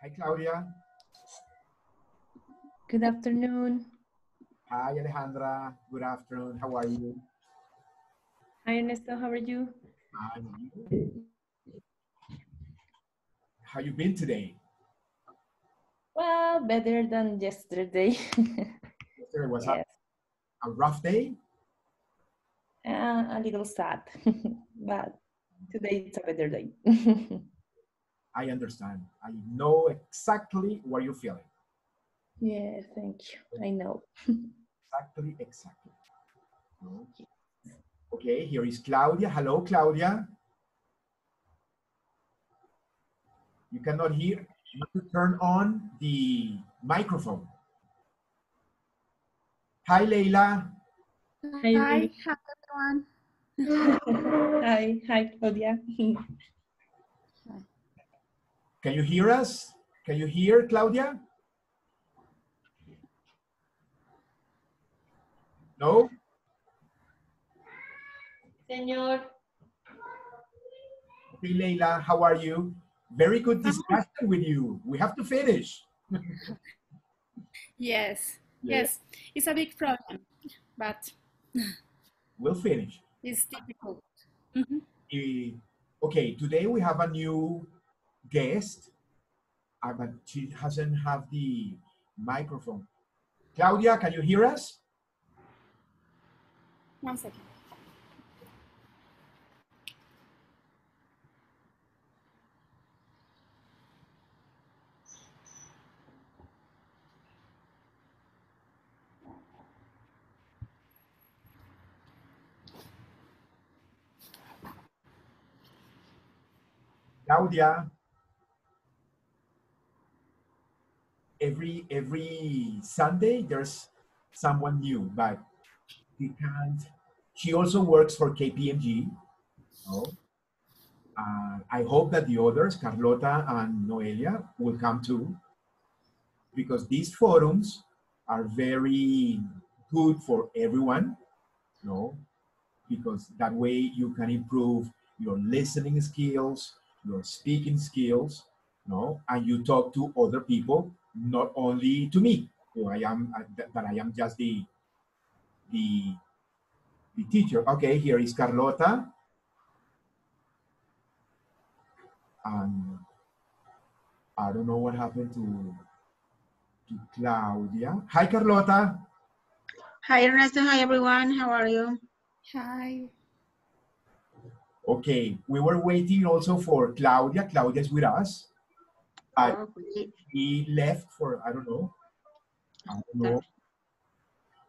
Hi, Claudia. Good afternoon. Hi, Alejandra. Good afternoon. How are you? Hi, Ernesto. How are you? I'm good. How you been today? Well, better than yesterday. Yesterday was Yes. a rough day. A little sad, but today it's a better day. I understand. I know exactly what you're feeling. Yeah, thank you. I know. Exactly. Okay, here is Claudia. Hello, Claudia. You cannot hear. You have to turn on the microphone. Hi, Leila. Hi, Hi, hi everyone. hi, Claudia. Can you hear us? Can you hear Claudia? No? Señor. Okay, Leila, how are you? Very good discussion with you. We have to finish. Yes, Yeah. yes, it's a big problem, but We'll finish. it's difficult. Eh, okay, today we have a new guest, but she doesn't have the microphone. Claudia, can you hear us? One second. Claudia, every Sunday there's someone new, but we can't. She also works for KPMG. No? I hope that the others, Carlota and Noelia, will come too, because these forums are very good for everyone, no? Because that way you can improve your listening skills, your speaking skills, no? And you talk to other people, not only to me, who I am, that I am just the, the teacher. Okay, here is Carlota. And I don't know what happened to Claudia. Hi, Carlota. Hi, Ernesto. Hi, everyone. How are you? Hi. Okay, we were waiting also for Claudia. Claudia is with us, but he left for, I don't know.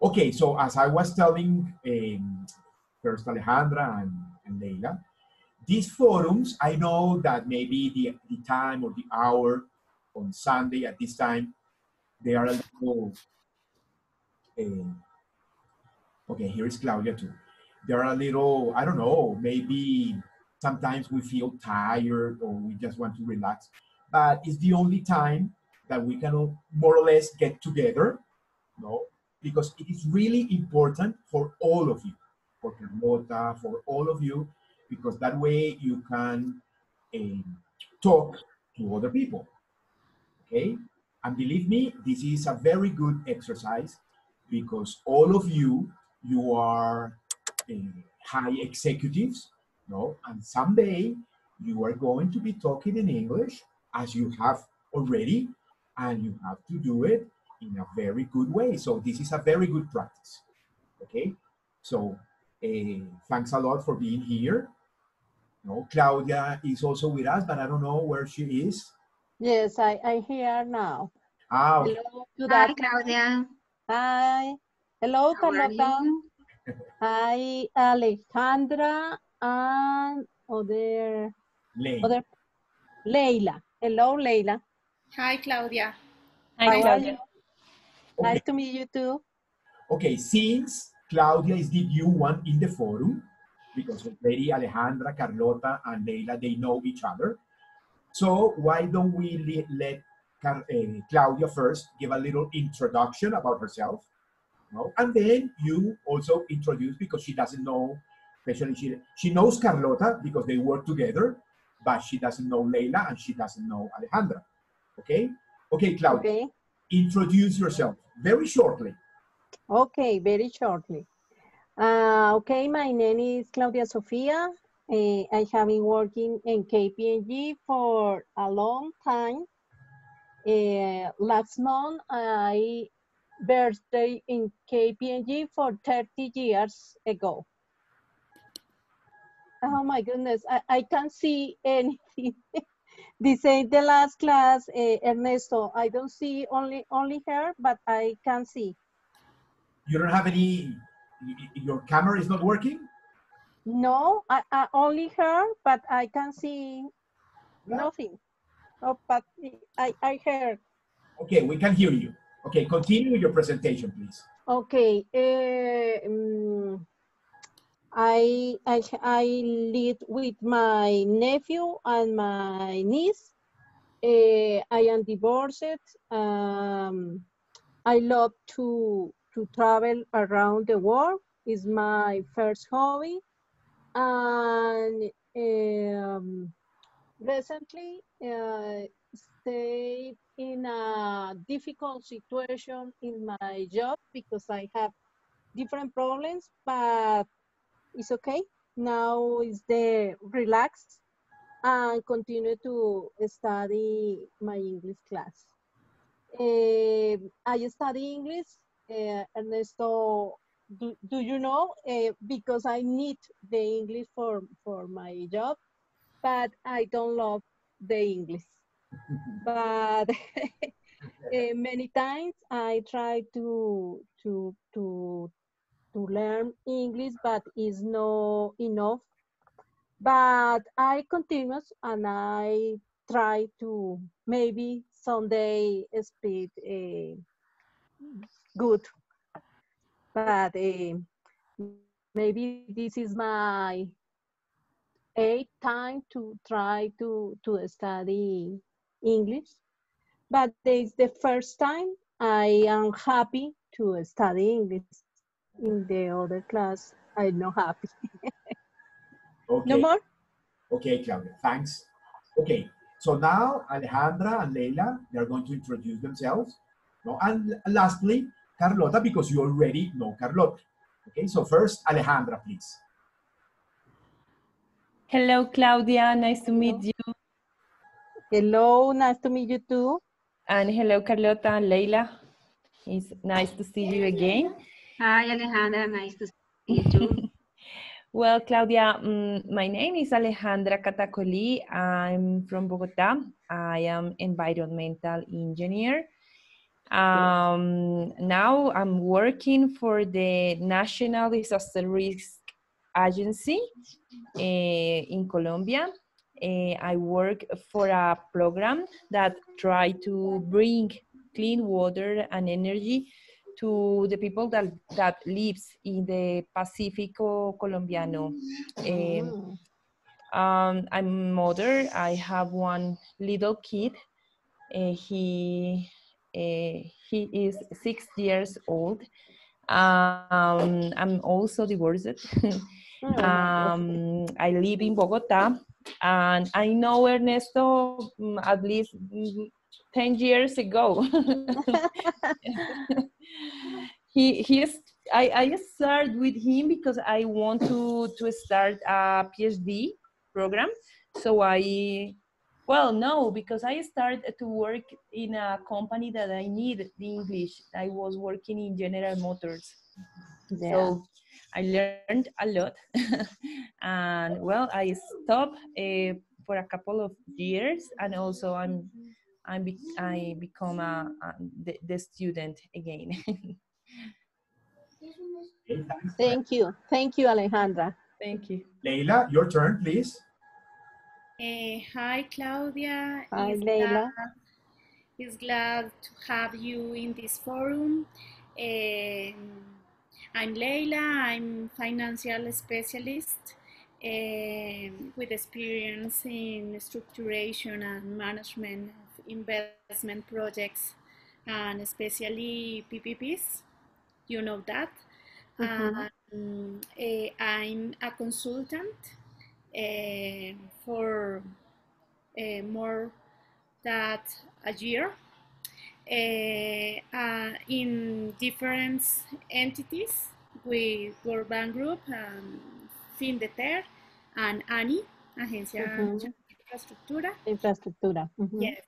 Okay, so as I was telling first Alejandra and Leila, these forums, I know that maybe the time or the hour on Sunday at this time, they are a little, okay, here is Claudia too. They're a little, I don't know, maybe sometimes we feel tired or we just want to relax, but it's the only time that we can more or less get together, no? Because it is really important for all of you, for Carlota, for all of you, because that way you can um, talk to other people, okay? And believe me, this is a very good exercise because all of you, you are high executives, no? And someday you are going to be talking in English as you have already, and you have to do it in a very good way. So this is a very good practice, okay? So thanks a lot for being here. No, Claudia is also with us, but I don't know where she is. Yes, I'm here now. Ah, okay. Hello, good Hi, afternoon. Claudia. Hi. Hello, How are Carlota. you? Hi, Alejandra and other Leila. Hello, Leila. Hi, Claudia. Hi, How are Claudia. you? Okay. Nice to meet you too. Okay, since Claudia is the new one in the forum, because already Alejandra, Carlota, and Leila, they know each other. So why don't we let Claudia first give a little introduction about herself, no? And then you also introduce, because she doesn't know, especially she knows Carlota because they work together, but she doesn't know Leila and she doesn't know Alejandra. Okay? Okay, Claudia, Okay. introduce yourself very shortly. Okay, very shortly. Okay, my name is Claudia Sofia. I have been working in KPMG for a long time. Last month, I birthday in KPMG for 30 years ago. Oh my goodness, I can't see anything. This ain't the last class, Ernesto. I don't see only her, but I can see. You don't have any, your camera is not working? No, I only her, but I can see Yeah. nothing. Oh, but I heard. Okay, we can hear you. Okay, continue your presentation, please. Okay. I live with my nephew and my niece. I am divorced. I love to travel around the world. Is my first hobby. And recently stayed in a difficult situation in my job because I have different problems, but it's okay. Now is the relax and continue to study my English class. I study English, Ernesto. Do you know? Because I need the English for my job, but I don't love the English. But many times I try to learn English, but it's not enough. But I continue and I try to maybe someday speak good. But maybe this is my eighth time to try to study English. But it's the first time I am happy to study English. In the other class, I'm not happy. No Okay, more? okay, Claudia, thanks. Okay, so now Alejandra and Leila, they're going to introduce themselves. No, and lastly, Carlota, because you already know Carlota. Okay, so first, Alejandra, please. Hello, Claudia. Nice to meet you. Hello, nice to meet you too. And hello, Carlota and Leila. It's nice to see you again. Hi, Alejandra. Nice to see you too. Well, Claudia, my name is Alejandra Catacoli. I'm from Bogota. I am environmental engineer. Now I'm working for the National Disaster Risk Agency in Colombia. I work for a program that try to bring clean water and energy to the people that lives in the Pacifico Colombiano. I'm mother. I have one little kid. He is 6 years old. I'm also divorced. I live in Bogota, and I know Ernesto at least 10 years ago. I started with him because I want to start a PhD program. So because I started to work in a company that I need the English. I was working in General Motors. Yeah. So I learned a lot. And well, I stopped for a couple of years, and also I become the student again. Okay, thanks. Thank you. Thank you, Alejandra. Thank you. Leila, your turn, please. Hi, Claudia. Hi, Leila. Is glad to have you in this forum. I'm Leila. I'm financial specialist with experience in structuration and management of investment projects, and especially PPPs. You know that. I'm a consultant for more that a year in different entities with World Bank Group, FINDETER, and ANI, Agencia Mhm. de Infraestructura. Infraestructura. Mhm. Yes.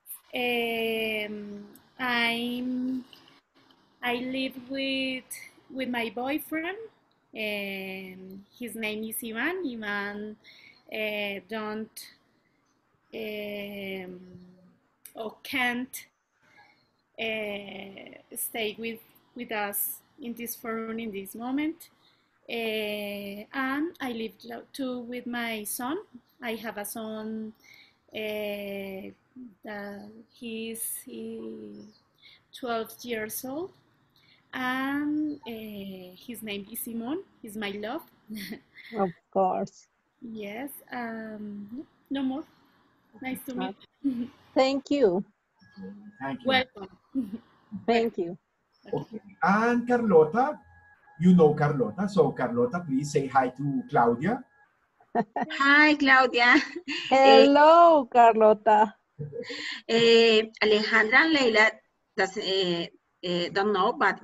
I live with my boyfriend. His name is Ivan. Ivan don't or can't stay with us in this forum in this moment. And I live too with my son. I have a son. He's 12 years old, and his name is Simon. He's my love. Of course. Yes. No more. Nice to meet. Thank you. Thank you. Welcome. Thank you. Okay. And Carlota, you know Carlota. So Carlota, please say hi to Claudia. Hi, Claudia. Hello, Carlota. Alejandra and Leila don't know, but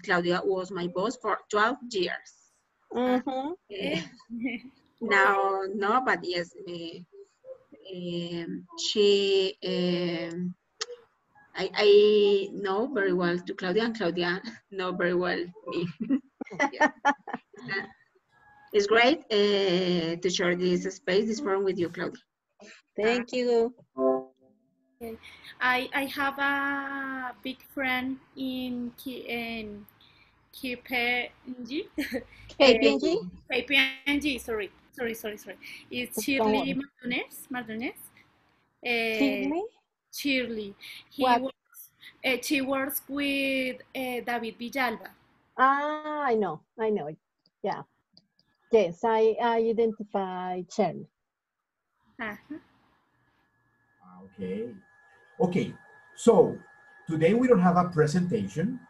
Claudia was my boss for 12 years. Mhm. Now, no, but yes, she, I know very well to Claudia, and Claudia know very well me. Yeah. It's great to share this space, this forum with you, Claudia. Thank you. Okay. I have a big friend in KPNG. KPNG? KPNG, sorry. It's Don't Shirley worry. Mardones. Shirley? Shirley. What? She works with David Villalba. Ah, I know. Yeah. Yes, I identify Shirley. Uh-huh. Okay. Okay. So today we don't have a presentation.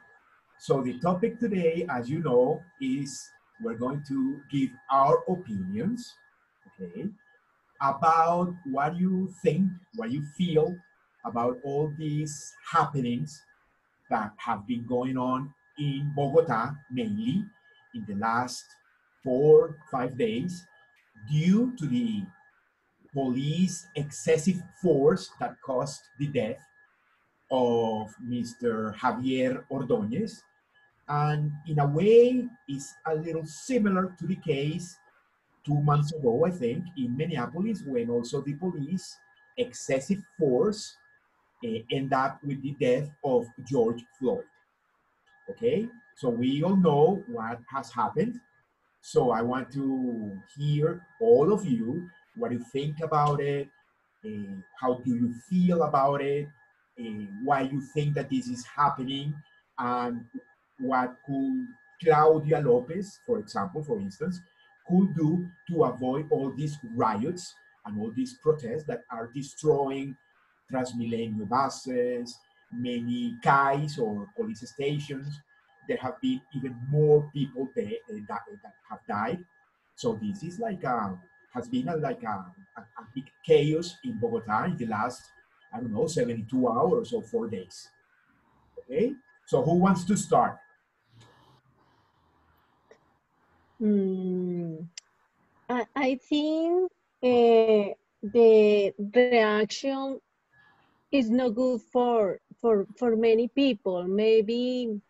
So the topic today, as you know, is we're going to give our opinions, okay, about what you think, what you feel about all these happenings that have been going on in Bogota, mainly in the last 4 5 days, due to the police excessive force that caused the death of Mr. Javier Ordoñez. And in a way, it's a little similar to the case 2 months ago, I think, in Minneapolis, when also the police excessive force end up with the death of George Floyd. Okay, so we all know what has happened. So I want to hear all of you what you think about it, how do you feel about it, why you think that this is happening, and what could Claudia Lopez, for example, for instance, could do to avoid all these riots and all these protests that are destroying Transmilenio buses, many CAIs or police stations. There have been even more people that have died. So this is like has been a big chaos in Bogota in the last, I don't know, 72 hours or 4 days. Okay, so who wants to start? I think the reaction is not good for many people. Maybe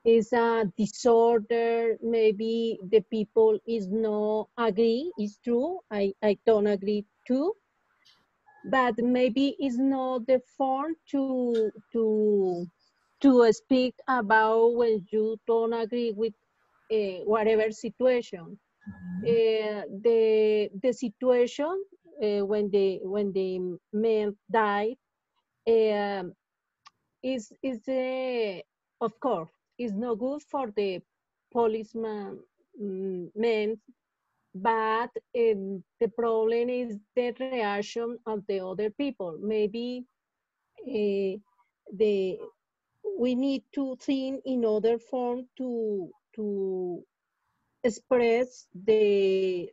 it's a disorder. Maybe the people is not agree. It's true. I don't agree too. But maybe it's not the form to speak about when you don't agree with whatever situation. The situation when the man died is of course is not good for the policeman men, but the problem is the reaction of the other people. Maybe uh, the we need to think in other form to express they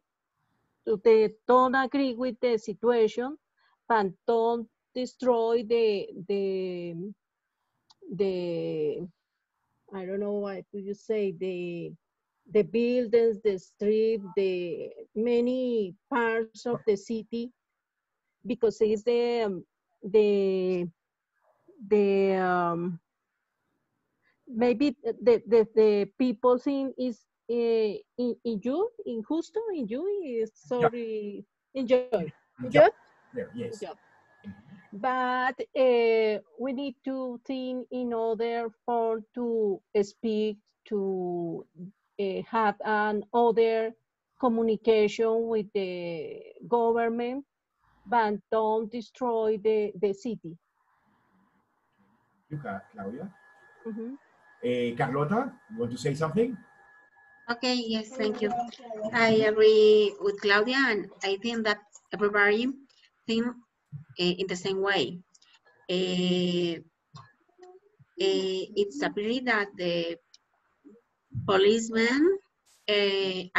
don't agree with the situation, but don't destroy the I don't know what do you say, the buildings, the street, the many parts of the city, because it's the maybe the people in is in you in justo in you is Yeah. sorry enjoy Yeah. enjoy There, yes. enjoy. But we need to think in order for to speak to have an other communication with the government, but don't destroy the city. You got Claudia. Mhm. Carlota, you want to say something? Okay, yes, thank you. I agree with Claudia, and I think that everybody think in the same way. It's a pity that the policemen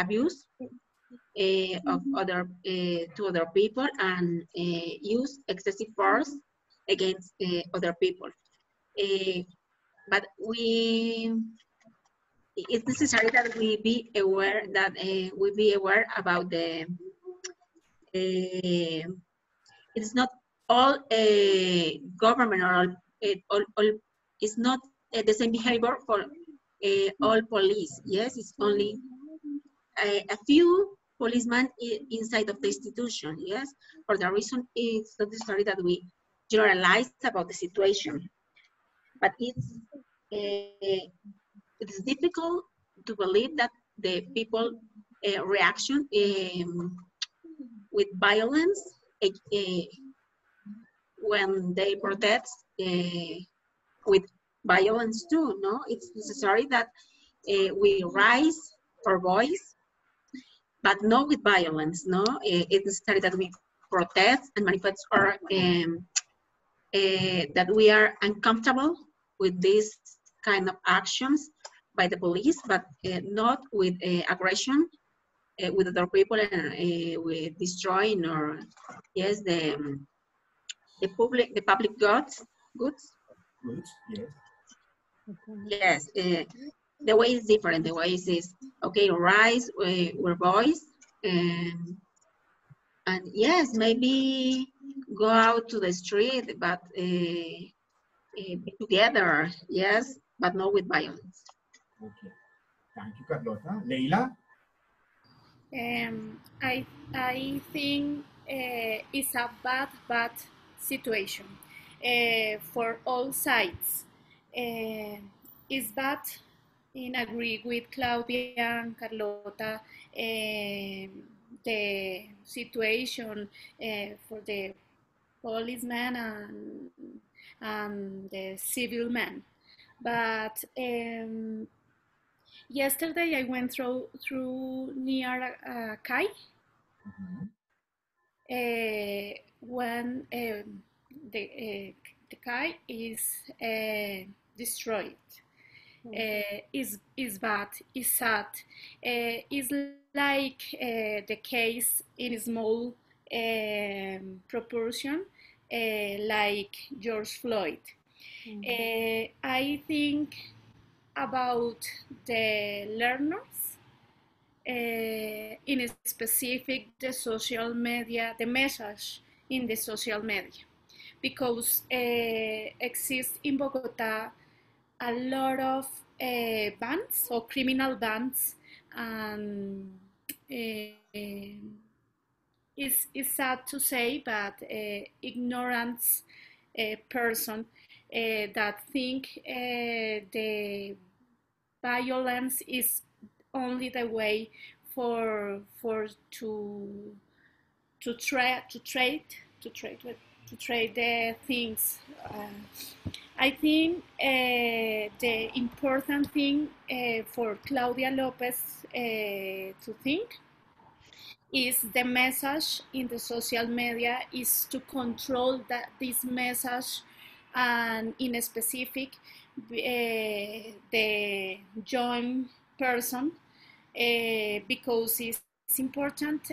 abuse of other to other people and use excessive force against other people. But it's necessary that we be aware about the it's not all government or all it's not the same behavior for all police. Yes, it's only a few policemen inside of the institution. Yes, for the reason it's not necessary that we generalize about the situation, but it's difficult to believe that the people reaction with violence uh, when they protest with violence too. No, it's necessary that we raise our voice, but not with violence. No, it's necessary that we protest and manifest our that we are uncomfortable with these kind of actions by the police, but not with aggression with other people and with destroying or yes the public goods. Good, yes. Yes, the way is different. The way is okay. Rise with voice and yes, maybe go out to the street, but be together. Yes, but not with violence. Okay. Thank you, Carlota. Leila? I think it's a bad situation for all sides. It's bad. In agree with Claudia and Carlota, the situation for the policeman and the civil man. But yesterday I went through near Kai when the Kai is destroyed. Is bad, is sad, is like the case in small proportion, like George Floyd. I think about the learners, in specific the social media, the message in the social media, because exists in Bogota a lot of bands or criminal bands, and it's sad to say, but ignorance person that think the violence is only the way for to trade the things. I think the important thing for Claudia Lopez to think is the message in the social media is to control this message, and in a specific the young person, because it's important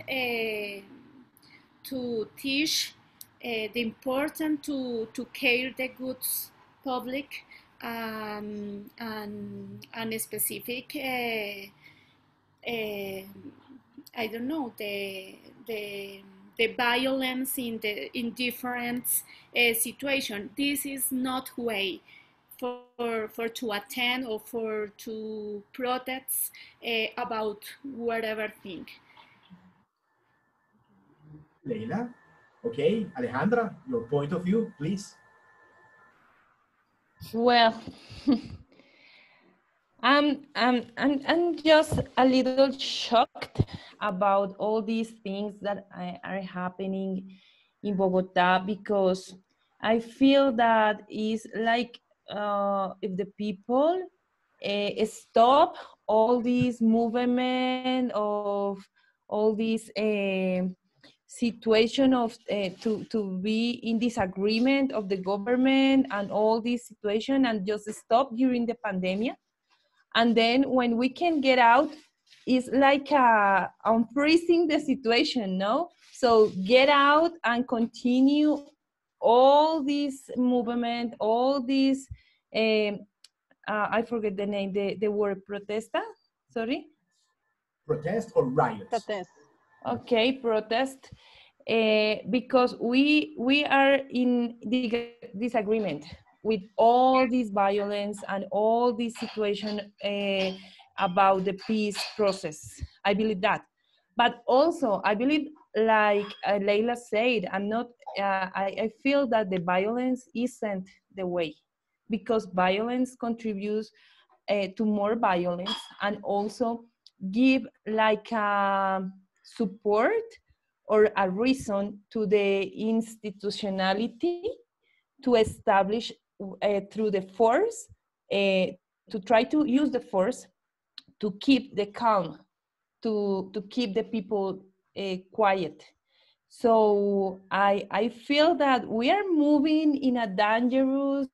to teach the important to care the goods public, and specific I don't know, the violence in different situation. This is not way for to attend or for to protest about whatever thing. Leila? Okay, Alejandra, your point of view, please. Well, I'm just a little shocked about all these things that are happening in Bogota, because I feel that is like if the people stop all this movement of all this situation of to be in disagreement of the government and all this situation, and just stop during the pandemic, and then when we can get out, it's like unfreezing the situation, no? So get out and continue all this movement, all this I forget the name, the word protesta, sorry. Protest or riots? Protest. Okay, protest, because we are in disagreement with all this violence and all this situation about the peace process. I believe that, but also I believe, like Leila said, I'm not. I feel that the violence isn't the way, because violence contributes to more violence, and also give like a support or a reason to the institutionality to establish through the force, to try to use the force to keep the calm, to keep the people quiet. So I feel that we are moving in a dangerous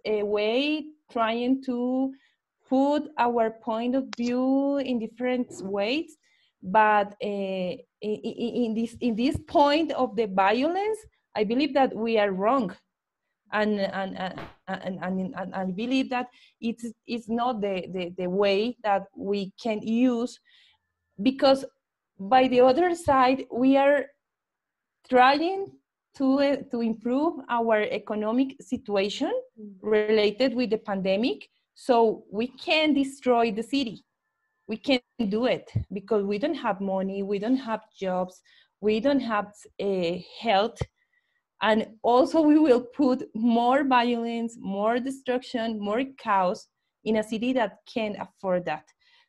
way, trying to put our point of view in different ways. But in this point of the violence, I believe that we are wrong, and I believe that it's not the way that we can use, because by the other side we are trying to improve our economic situation related with the pandemic, so we can destroy the city. We can do it because we don't have money, we don't have jobs, we don't have health, and also we will put more violence, more destruction, more chaos in a city that can't afford that.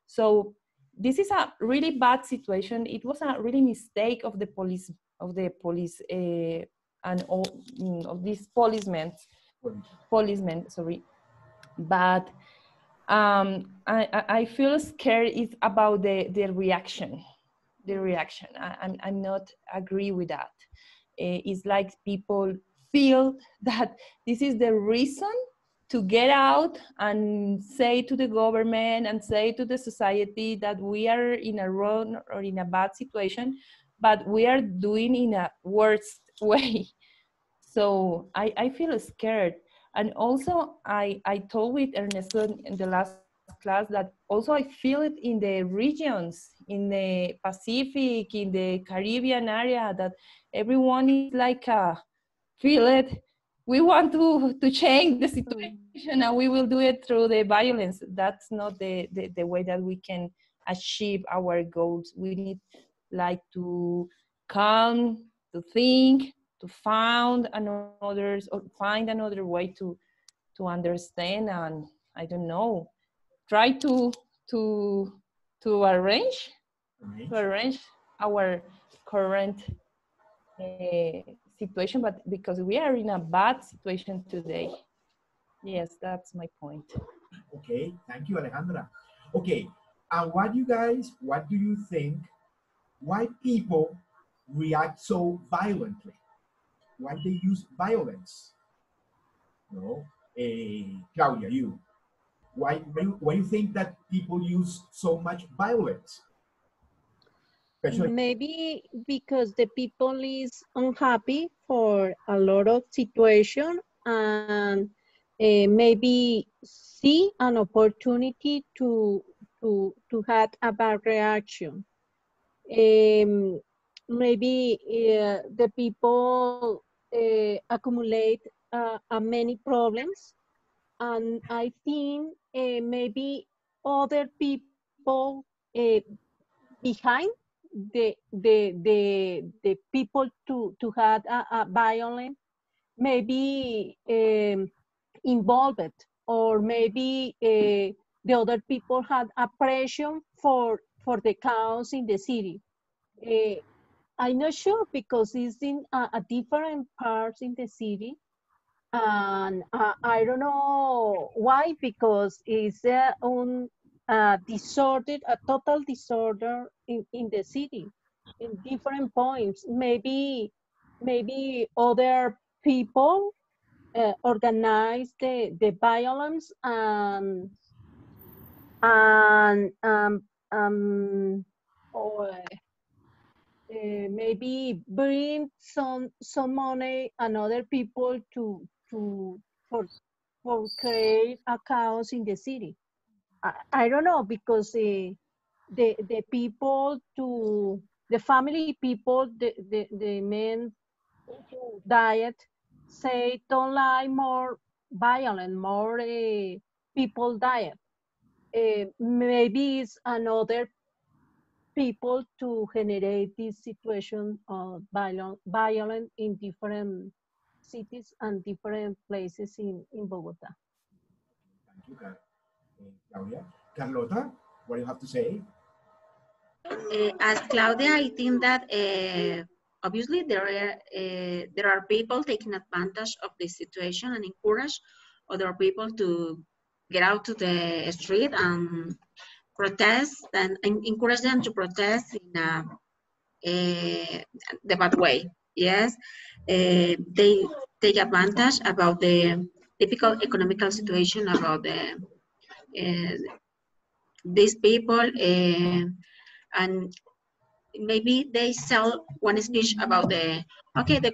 So this is a really bad situation. It was a really mistake of the police, and all of these policemen, sorry. But I feel scared is about the reaction. The reaction. I'm not agree with that. It's like people feel that this is the reason to get out and say to the government and say to the society that we are in a wrong or in a bad situation, but we are doing in a worse way. So I feel scared. And also I told with Ernesto in the last class that also I feel it in the regions, in the Pacific, in the Caribbean area, that everyone is like feel it. We want to change the situation and we will do it through the violence. That's not the way that we can achieve our goals. We need like to calm, to think, to find another way to understand, and I don't know, try to to arrange to arrange our current situation, but because we are in a bad situation today. Yes, that's my point. Okay, thank you, Alejandra. Okay, and what do you think, why people react so violently? Why they use violence? No, Claudia, you. Why you think that people use so much violence? especially maybe because the people is unhappy for a lot of situation and maybe see an opportunity to have a bad reaction. Um, Maybe the people accumulate many problems, and I think maybe other people behind the people to have a violent, maybe involved, or maybe the other people had a pressure for the chaos in the city. uh, I'm not sure because it's in a different parts in the city, and I don't know why, because it's disorder, a total disorder in the city, in different points. Maybe other people organize the violence and or maybe bring some money and other people to for for create a chaos in the city. I don't know because the people to the family people the men who diet say don't like more violent, more people diet. Maybe it's another people to generate this situation of violent in different cities and different places in Bogota. thank you, Claudia. Carlota, what do you have to say? As Claudia, I think that obviously there are people taking advantage of this situation and encourage other people to get out to the street and protest and encourage them to protest in the bad way. Yes, they take advantage about the difficult economical situation about these people, and maybe they sell one speech about the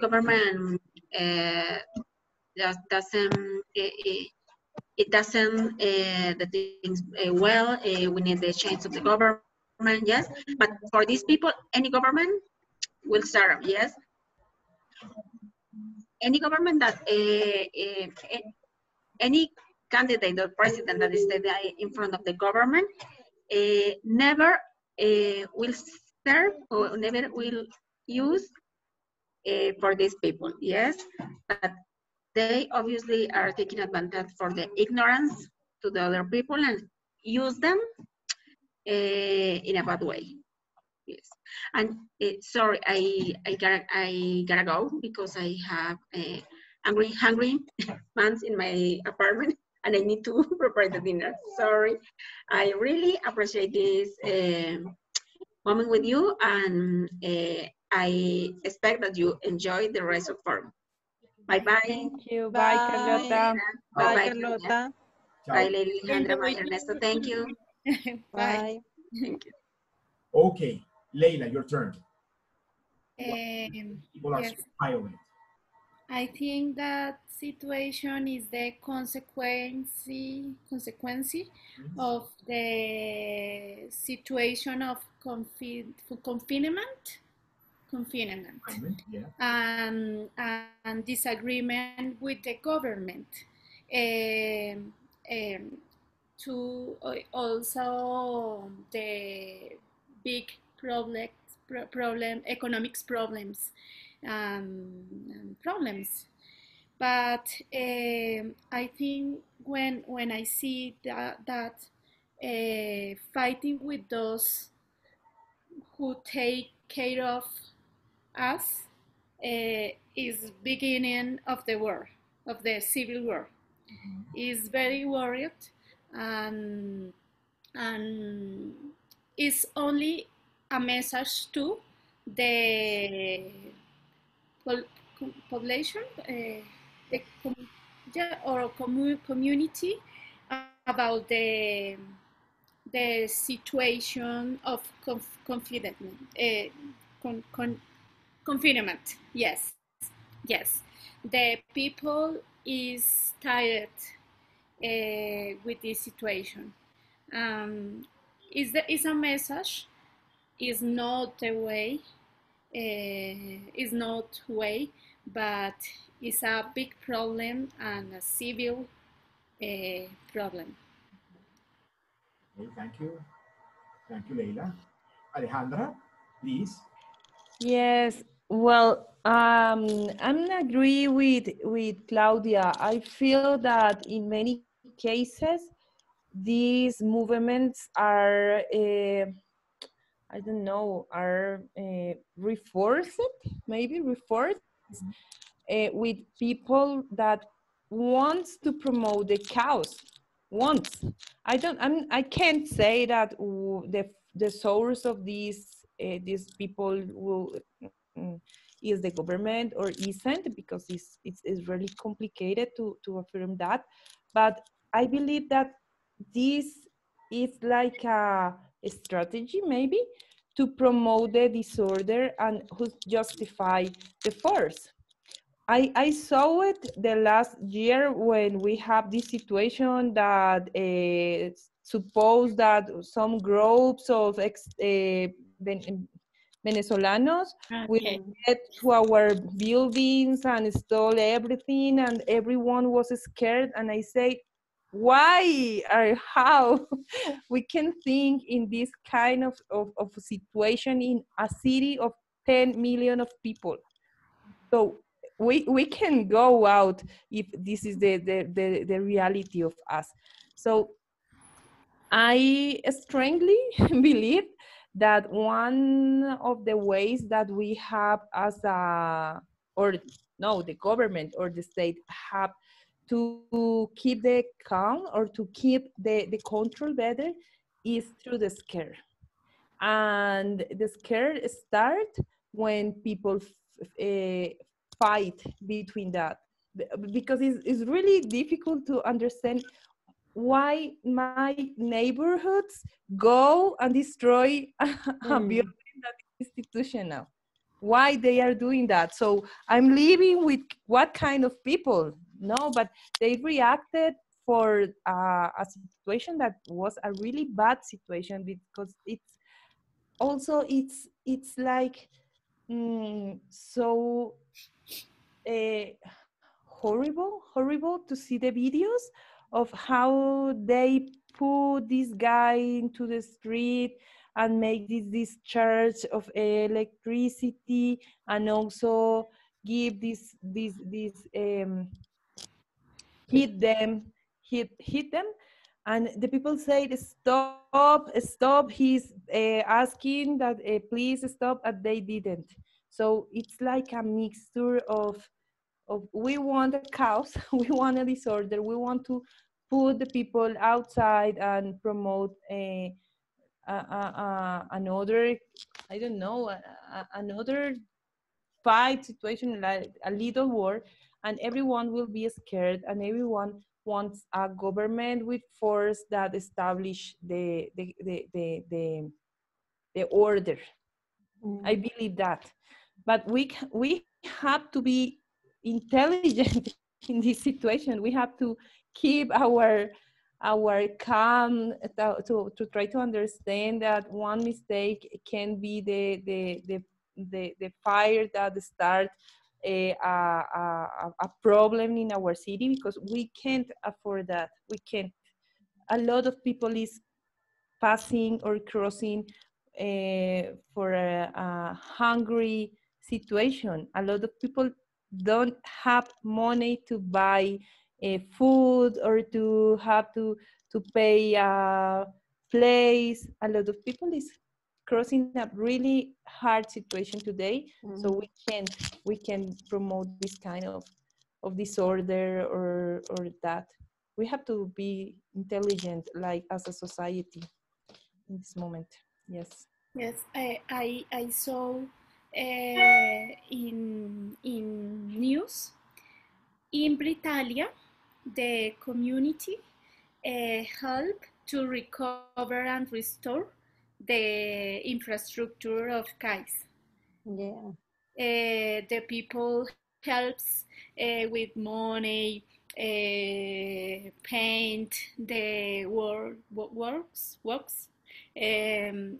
government just doesn't it doesn't the things well. We need the change of the government, yes. But for these people, any government will serve, yes. Any government that any candidate or president that is in front of the government never will serve or never will use for these people, yes. But they obviously are taking advantage for the ignorance to the other people and use them in a bad way. Yes, and sorry, I gotta go because I have hungry fans in my apartment and I need to prepare the dinner. Sorry, I really appreciate this moment with you, and I expect that you enjoy the rest of forum. Bye bye. Thank you. Bye, Carlota. Bye, Bye, Carlota. Bye, Lily, Alejandra, bye, Ernesto. Thank you. Bye. Thank you. Okay, Leila, your turn. People are Yes, so violent. I think that situation is the consequence of the situation of confinement Yeah. and disagreement with the government. Um, um, to also the big economics problems and problems. But I think when I see that fighting with those who take care of us is beginning of the war, of the civil war. Is very worried, and and is only a message to the population, the community about the situation of confinement. Confinement. Yes, yes. The people is tired with this situation. Is a message. Is not the way. Is not way, but it's a big problem and a civil problem. Okay, thank you. Thank you, Leila. Alejandra, please. Yes, well, I'm agree with Claudia. I feel that in many cases, these movements are, I don't know, are reinforced, maybe reinforced with people that wants to promote the cause. Wants. I can't say that the source of these people will is the government or isn't, because it's really complicated to affirm that. But I believe that this is like a strategy maybe to promote the disorder and who justify the force. I saw it the last year when we have this situation that suppose that some groups of Venezolanos will Okay. get to our buildings and stole everything, and everyone was scared. And I say, why or how we can think in this kind of situation in a city of 10 million of people? So we can go out if this is the reality of us. So I strongly believe that one of the ways that we have as a, or no, the government or the state have to keep the calm or to keep the control better is through the scare. And the scare start when people fight between that, because it's really difficult to understand why my neighborhoods go and destroy a building that is institutional. Why they are doing that? So I'm living with what kind of people? No, but they reacted for a situation that was a really bad situation, because it's like so uh, horrible to see the videos of how they put this guy into the street and make this charge of electricity, and also give this hit them hit them. And the people say, stop, he's asking that please stop, and they didn't. So it's like a mixture of we want a chaos, we want a disorder, we want to put the people outside and promote another, I don't know, another fight situation, like a little war, and everyone will be scared, and everyone wants a government with force that establish the order. I believe that. But we have to be intelligent in this situation. We have to keep our calm to try to understand that one mistake can be the fire that start a problem in our city, because we can't afford that. We can't. A lot of people is passing or crossing for a hungry situation. A lot of people don't have money to buy food, or to have to pay a place. A lot of people is crossing a really hard situation today. So we can promote this kind of disorder or that. We have to be intelligent, like as a society in this moment. Yes. Yes, I saw in news in Britannia, the community help to recover and restore the infrastructure of CAIS. Yeah. The people helps with money, paint the works, and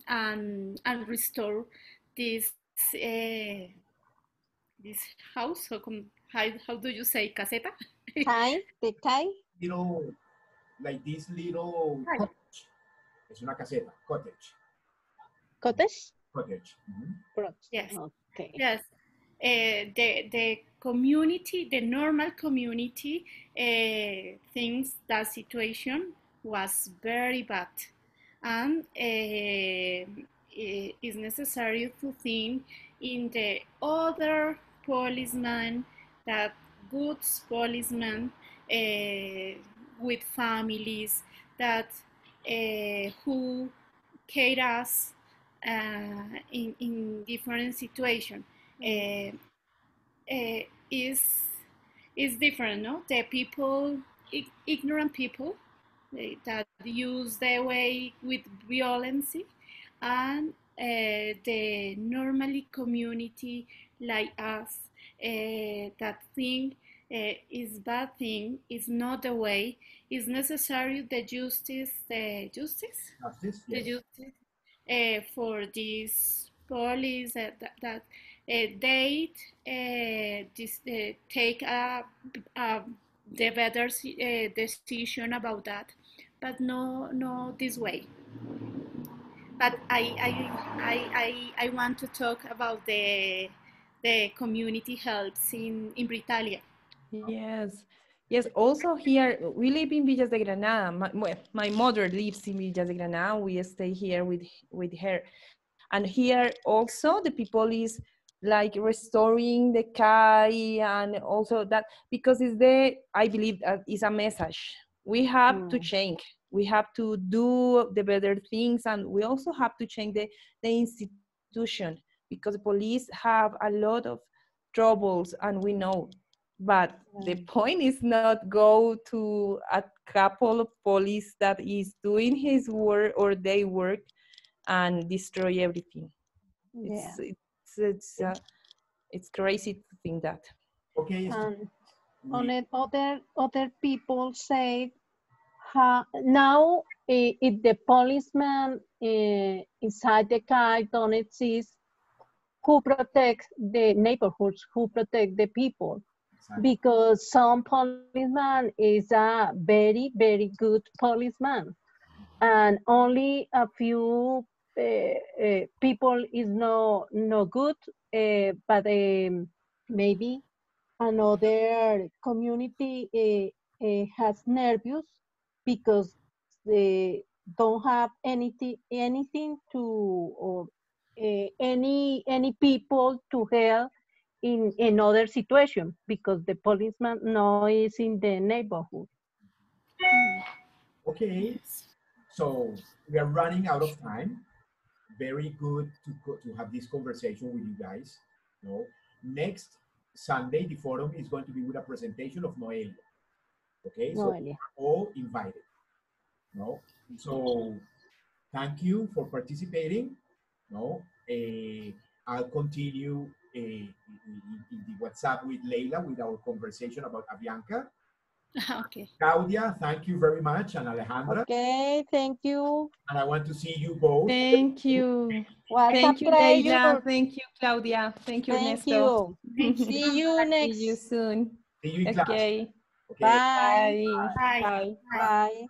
restore this this house. How do you say caseta? Kai, the Kai, Little, like this little cottage. Es una caseta, cottage. cottage. Cottage. Yes. Okay. Yes, the community, the normal community, thinks that situation was very bad, and it's necessary to think in the other policemen, that good policemen with families, that who care us in different situations. Is different, no? The people, ignorant people, that use the way with violence, and the normally community like us, that think is bad thing, is not the way. Is necessary the justice, Justice, the yes. justice for this police, that they take the better decision about that, but no this way. But I want to talk about the community helps in Britalia. Yes. Yes, also here, we live in Villas de Granada. My mother lives in Villas de Granada. We stay here with her. And here also the people is like restoring the Kai, and also that, because I believe that is a message. We have to change. We have to do the better things, and we also have to change the institution, because the police have a lot of troubles, and we know. But the point is not go to a couple of police that is doing his work or their work and destroy everything. Yeah. It's crazy to think that. Okay. And other people say now if the policeman inside the car don't exist, who protects the neighborhoods, who protect the people? Exactly. Because some policeman is a very, very good policeman, and only a few people is no good, but maybe another community has nervous because they don't have anything to, or any people to help in another situation, because the policeman no is in the neighborhood. Okay. So we are running out of time. Very good to have this conversation with you guys. No, next Sunday the forum is going to be with a presentation of Noelia. Okay, so Noelia. all invited. No, so thank you for participating. No, I'll continue in the WhatsApp with Leila with our conversation about Avianca. Okay. Claudia, thank you very much, and Alejandra. Okay, thank you. And I want to see you both. Thank you. Was Thank a you, pleasure. Leila. Thank you, Claudia. Thank you, Thank Ernesto. you. See you next. See you soon. See you in class. Okay. Okay. Bye. Bye. Bye. Bye. Bye.